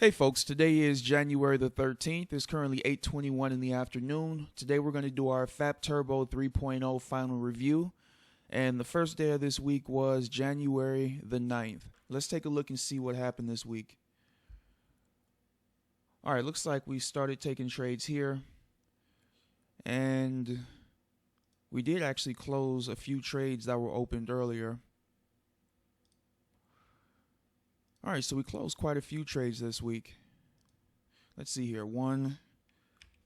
Hey folks, today is January the 13th. It's currently 8:21 in the afternoon. Today we're going to do our FapTurbo 3.0 final review. And the first day of this week was January the 9th. Let's take a look and see what happened this week. Alright, looks like we started taking trades here. And we did actually close a few trades that were opened earlier. Alright, so we closed quite a few trades this week. Let's see here. 1,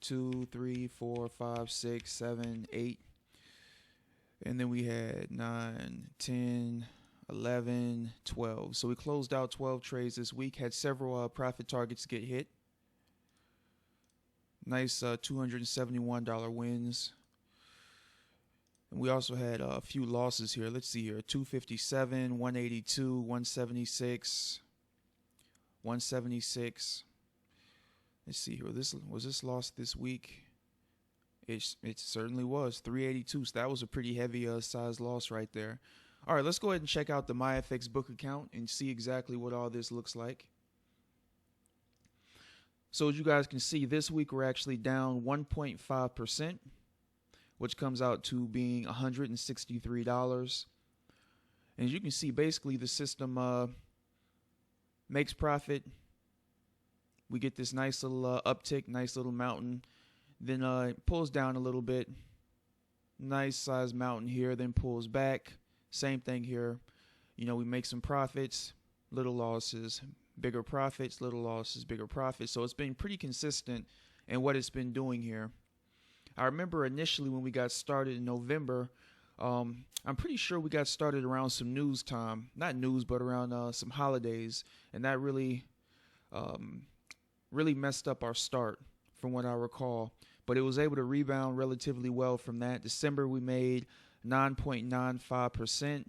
2, 3, 4, 5, 6, 7, 8. And then we had 9, 10, 11, 12. So we closed out 12 trades this week. Had several profit targets get hit. Nice $271 wins. And we also had a few losses here. Let's see here. 257, 182, 176, 176. Let's see here. Was this lost this week? It certainly was. 382. So that was a pretty heavy size loss right there. All right, let's go ahead and check out the Myfxbook account and see exactly what all this looks like. So as you guys can see, this week we're actually down 1.5%. which comes out to being $163. And as you can see, basically the system makes profit. We get this nice little uptick, nice little mountain. Then it pulls down a little bit. Nice size mountain here, then pulls back. Same thing here. You know, we make some profits, little losses, bigger profits, little losses, bigger profits. So it's been pretty consistent in what it's been doing here. I remember initially when we got started in November, I'm pretty sure we got started around some news time. Not news, but around some holidays. And that really messed up our start from what I recall. But it was able to rebound relatively well from that. December, we made 9.95%.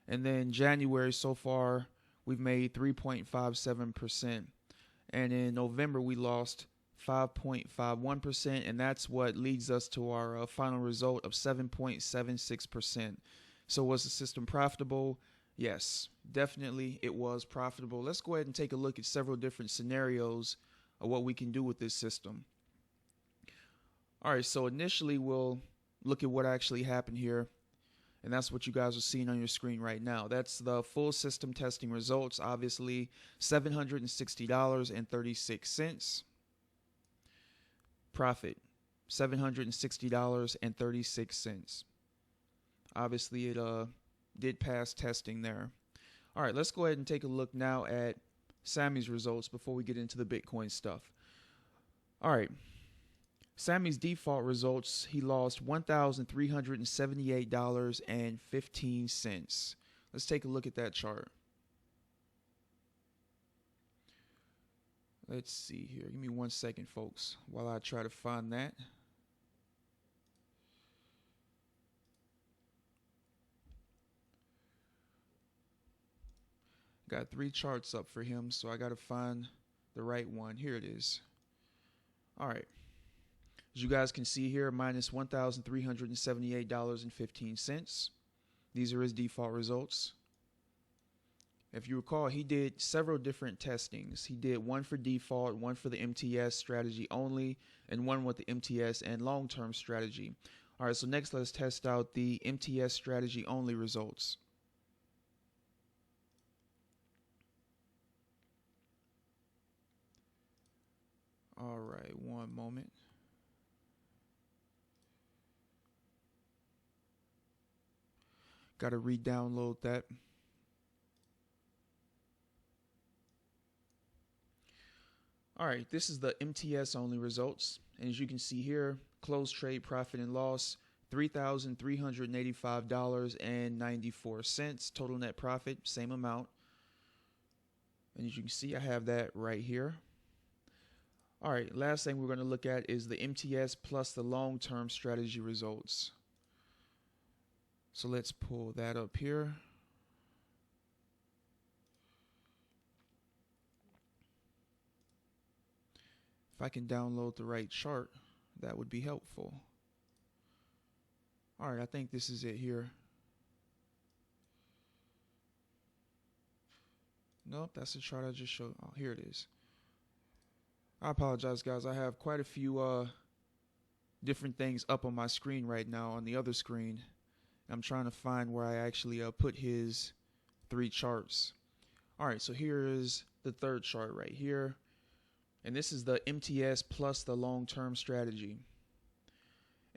And then January so far, we've made 3.57%. And in November, we lost 5.51%, and that's what leads us to our final result of 7.76%. So was the system profitable? Yes, definitely it was profitable. Let's go ahead and take a look at several different scenarios of what we can do with this system. All right, so initially we'll look at what actually happened here, and that's what you guys are seeing on your screen right now. That's the full system testing results, obviously $760.36. Profit, $760.36. Obviously, it did pass testing there. All right, let's go ahead and take a look now at Sammy's results before we get into the Bitcoin stuff. All right, Sammy's default results, he lost $1,378.15. Let's take a look at that chart. Let's see here. Give me 1 second, folks, while I try to find that. Got 3 charts up for him, so I got to find the right one. Here it is. All right. As you guys can see here, minus $1,378.15. These are his default results. If you recall, he did several different testings. He did one for default, one for the MTS strategy only, and one with the MTS and long-term strategy. All right, so next let's test out the MTS strategy only results. All right, one moment. Got to re-download that. All right, this is the MTS only results. And as you can see here, closed trade profit and loss, $3,385.94. Total net profit, same amount. And as you can see, I have that right here. All right, last thing we're going to look at is the MTS plus the long-term strategy results. So let's pull that up here. If I can download the right chart, that would be helpful. All right, I think this is it here. Nope, that's the chart I just showed. Oh, here it is. I apologize, guys. I have quite a few different things up on my screen right now on the other screen. I'm trying to find where I actually put his 3 charts. All right, so here is the third chart right here. And this is the MTS plus the long-term strategy.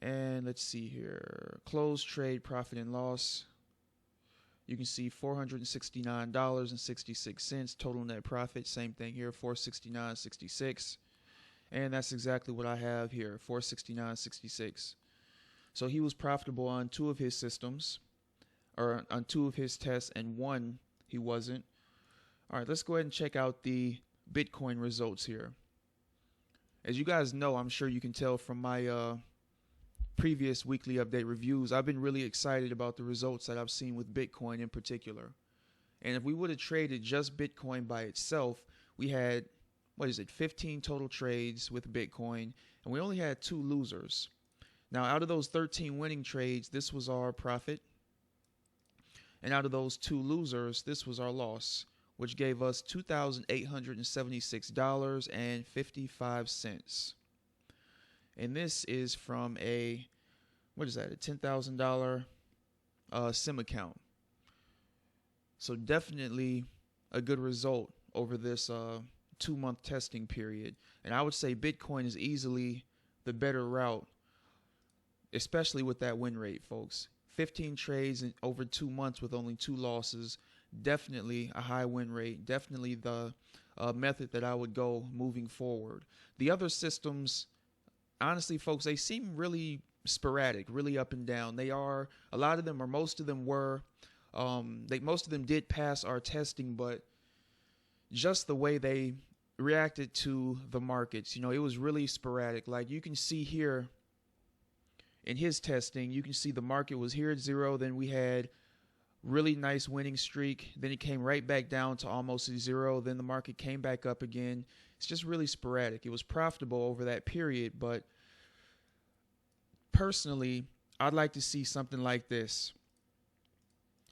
And let's see here. Closed trade profit and loss. You can see $469.66 total net profit. Same thing here, $469.66. And that's exactly what I have here, $469.66. So he was profitable on 2 of his systems, or on 2 of his tests, and 1 he wasn't. All right, let's go ahead and check out the Bitcoin results here. As you guys know, I'm sure you can tell from my previous weekly update reviews, I've been really excited about the results that I've seen with Bitcoin in particular. And if we would have traded just Bitcoin by itself, we had, 15 total trades with Bitcoin, and we only had 2 losers. Now, out of those 13 winning trades, this was our profit. And out of those 2 losers, this was our loss, which gave us $2,876.55. And this is from a, a $10,000 SIM account. So definitely a good result over this 2-month testing period. And I would say Bitcoin is easily the better route, especially with that win rate, folks. 15 trades in over 2 months with only 2 losses. Definitely a high win rate. Definitely the method that I would go moving forward. The other systems, honestly, folks, they seem really sporadic, really up and down. They are, a lot of them, or most of them were, most of them did pass our testing, but just the way they reacted to the markets, it was really sporadic. Like you can see here in his testing, you can see the market was here at 0. Then we had really nice winning streak. Then it came right back down to almost 0. Then the market came back up again. It's just really sporadic. It was profitable over that period, but personally, I'd like to see something like this.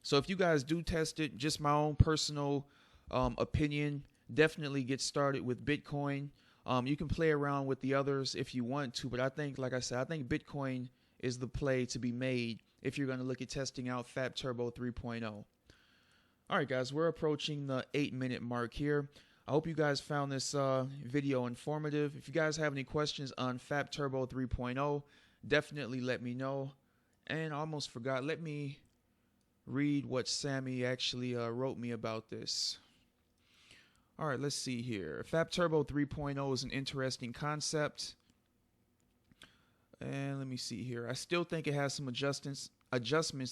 So if you guys do test it, just my own personal opinion, definitely get started with Bitcoin. You can play around with the others if you want to, but I think, like I said, I think Bitcoin is the play to be made if you're going to look at testing out FapTurbo 3.0. All right, guys, we're approaching the 8-minute mark here. I hope you guys found this video informative. If you guys have any questions on FapTurbo 3.0, definitely let me know. And I almost forgot, let me read what Sammy actually wrote me about this. All right, let's see here. FapTurbo 3.0 is an interesting concept. And let me see here. I still think it has some adjustments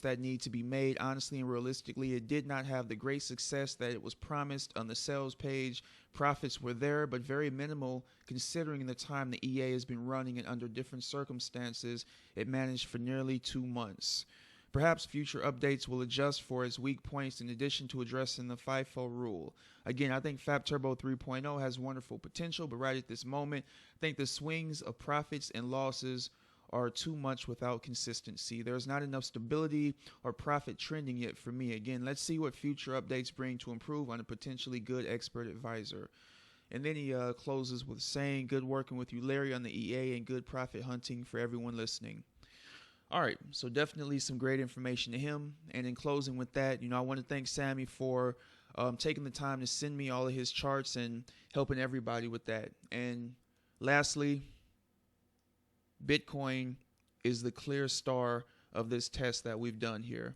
that need to be made. Honestly and realistically, it did not have the great success that it was promised on the sales page. Profits were there, but very minimal considering the time the EA has been running and under different circumstances. It managed for nearly 2 months. Perhaps future updates will adjust for its weak points in addition to addressing the FIFO rule. Again, I think FapTurbo 3.0 has wonderful potential, but right at this moment, I think the swings of profits and losses are too much without consistency. There's not enough stability or profit trending yet for me. Again, let's see what future updates bring to improve on a potentially good expert advisor. And then he closes with saying, good working with you, Larry, on the EA, and good profit hunting for everyone listening. All right, so definitely some great information to him. And in closing with that, I want to thank Sammy for taking the time to send me all of his charts and helping everybody with that. And lastly, Bitcoin is the clear star of this test that we've done here.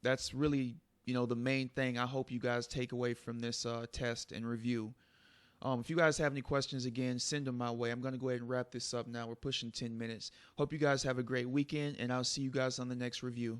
That's really, the main thing I hope you guys take away from this test and review. If you guys have any questions, again, send them my way. I'm going to go ahead and wrap this up now. We're pushing 10 minutes. Hope you guys have a great weekend, and I'll see you guys on the next review.